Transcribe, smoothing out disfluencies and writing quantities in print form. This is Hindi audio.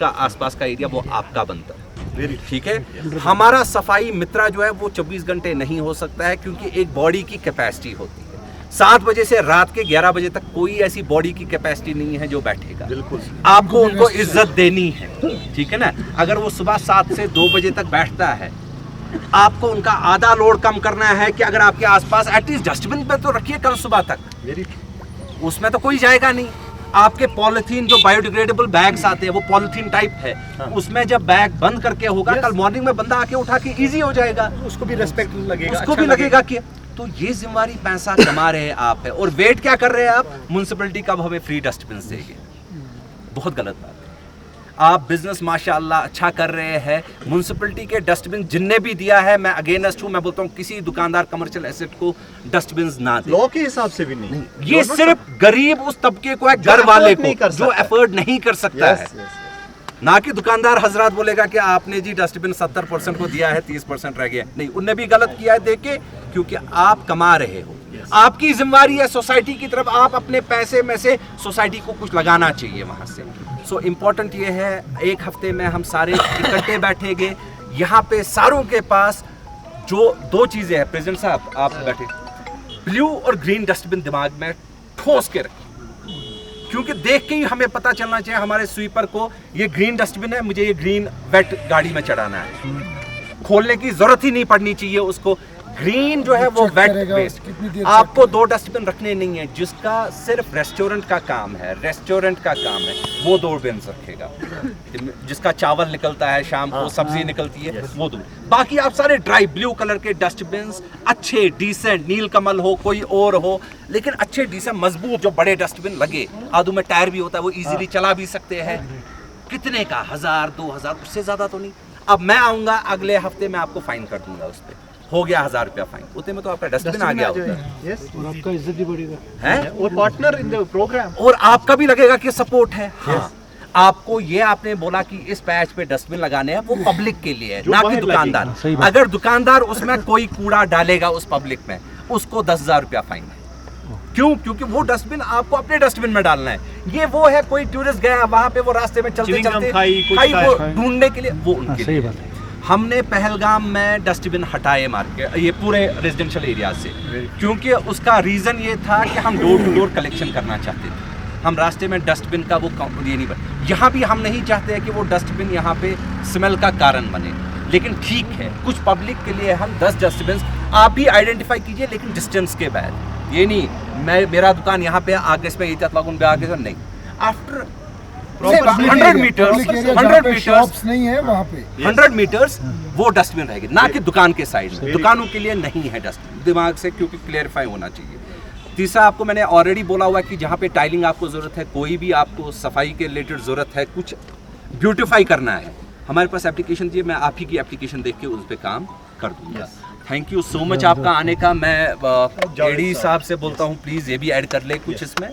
का आसपास का एरिया वो आपका बनता है, ठीक है। हमारा सफाई मित्रा जो है वो 24 घंटे नहीं हो सकता है, क्योंकि एक बॉडी की कैपेसिटी होती है। 7 बजे से रात के 11 बजे तक कोई ऐसी बॉडी की कैपेसिटी नहीं है जो बैठेगा। बिल्कुल, आपको उनको इज्जत देनी है, ठीक है ना। अगर वो सुबह 7 से 2 बजे तक बैठता है, आपको उनका आधा लोड कम करना है कि अगर आपके आसपास एटलीस्ट डस्टबिन पे तो रखिए कल सुबह तक, उसमें तो कोई जाएगा नहीं। आपके पॉलिथीन जो बायोडिग्रेडेबल बैग्स आते हैं वो पॉलिथीन टाइप है, उसमें जब बैग बंद करके होगा कल मॉर्निंग में बंदा आके उठा के इजी हो जाएगा, उसको भी रेस्पेक्ट लगेगा, उसको भी लगेगा कि तो ये जिम्मेवारी पैसा कमा रहे हैं आप है, और वेट क्या कर रहे हैं आप, म्युनिसिपैलिटी कब हमें फ्री डस्टबिन देगी। बहुत गलत बात है। आप बिजनेस माशाल्लाह अच्छा कर रहे हैं, म्युनिसिपैलिटी के डस्टबिन जिनने भी दिया है मैं अगेंस्ट हूं। मैं बोलता हूं किसी दुकानदार कमर्शियल एसेट को डस्टबिन ना दे, लॉ के हिसाब से भी नहीं। ये सिर्फ गरीब उस तबके को है, घर वाले को जो अफोर्ड नहीं कर सकता है, ना कि दुकानदार हजरात बोलेगा कि आपने जी डस्टबिन 70% को दिया है 30% रह गया। नहीं, उनने भी गलत किया है देके, क्योंकि आप कमा रहे हो, आपकी जिम्मेवारी है सोसाइटी की तरफ, आप अपने पैसे में से सोसाइटी को कुछ लगाना चाहिए वहां से। सो इम्पोर्टेंट ये है, एक हफ्ते में हम सारे इकट्ठे बैठेंगे यहाँ पे, सारों के पास जो 2 चीजें हैं, प्रेसिडेंट साहब आप बैठे, ब्लू और ग्रीन डस्टबिन दिमाग में ठोस के रखिए, क्योंकि देख के ही हमें पता चलना चाहिए हमारे स्वीपर को ये ग्रीन डस्टबिन है, मुझे ये ग्रीन वेट गाड़ी में चढ़ाना है, खोलने की जरूरत ही नहीं पड़नी चाहिए उसको। ग्रीन जो है वो वेट वेस्ट। आपको 2 डस्टबिन रखने नहीं है, जिसका सिर्फ रेस्टोरेंट का काम है, वो 2 बिन रखेगा। जिसका चावल निकलता है शाम को, सब्जी निकलती है, वो 2। बाकी आप सारे ड्राई ब्लू कलर के डस्टबिन, अच्छे डिसेंट, नीलकमल हो कोई और हो, लेकिन अच्छे डिसेंट मजबूत जो बड़े डस्टबिन लगे, आदू में टायर भी होता है, वो इजीली चला भी सकते हैं। कितने का, 1000 2000, उससे ज्यादा तो नहीं। अब मैं आऊंगा अगले हफ्ते में आपको फाइन कर दूंगा, उस पर हो गया 1000 रुपया फाइन, उतने में तो आपका डस्टबिन आ गया होगा, और आपका इज्जत भी बढ़ेगा है, और पार्टनर इन द प्रोग्राम, और आपका भी लगेगा कि सपोर्ट है। हाँ, आपको ये आपने बोला कि इस पैच पे डस्टबिन लगाने हैं, वो पब्लिक के लिए है, ना कि दुकानदार। अगर दुकानदार उसमें कोई कूड़ा डालेगा उस पब्लिक में, उसको 10,000 रुपया फाइन है। क्यों? क्योंकि वो डस्टबिन आपको अपने डस्टबिन में डालना है। ये वो है कोई टूरिस्ट गया वहां पे, वो रास्ते में चलते चलते खाई वो ढूंढने के लिए, वो उनके लिए है। हमने पहलगाम में डस्टबिन हटाए मार्केट, ये पूरे रेजिडेंशियल एरिया से, क्योंकि उसका रीजन ये था कि हम डोर टू डोर कलेक्शन करना चाहते थे। हम रास्ते में डस्टबिन का वो ये नहीं बने, यहाँ भी हम नहीं चाहते हैं कि वो डस्टबिन यहाँ पे स्मेल का कारण बने। लेकिन ठीक है, कुछ पब्लिक के लिए हम 10 डस्टबिन आप भी आइडेंटिफाई कीजिए, लेकिन डिस्टेंस के बाद। ये नहीं मेरा दुकान यहाँ पे आगे इसमें लागून पे आगे नहीं, आफ्टर 100 मीटर्स नहीं है वहाँ पे, 100 मीटर्स वो डस्टबिन रहेगी, ना कि दुकान के साइड में। दुकानों के लिए नहीं है डस्टबिन, दिमाग से, क्योंकि क्लियरिफाई होना चाहिए। तीसरा, आपको मैंने ऑलरेडी बोला हुआ कि जहाँ पे टाइलिंग आपको जरूरत है, कोई भी आपको सफाई के रिलेटेड जरूरत है, कुछ ब्यूटिफाई करना है, हमारे पास एप्लीकेशन चाहिए, मैं आप ही की एप्लीकेशन देख के उस पर काम कर दूंगा। थैंक यू सो मच आपका आने का। मैं एडी साहब से बोलता हूँ प्लीज़ ये भी ऐड कर ले कुछ इसमें।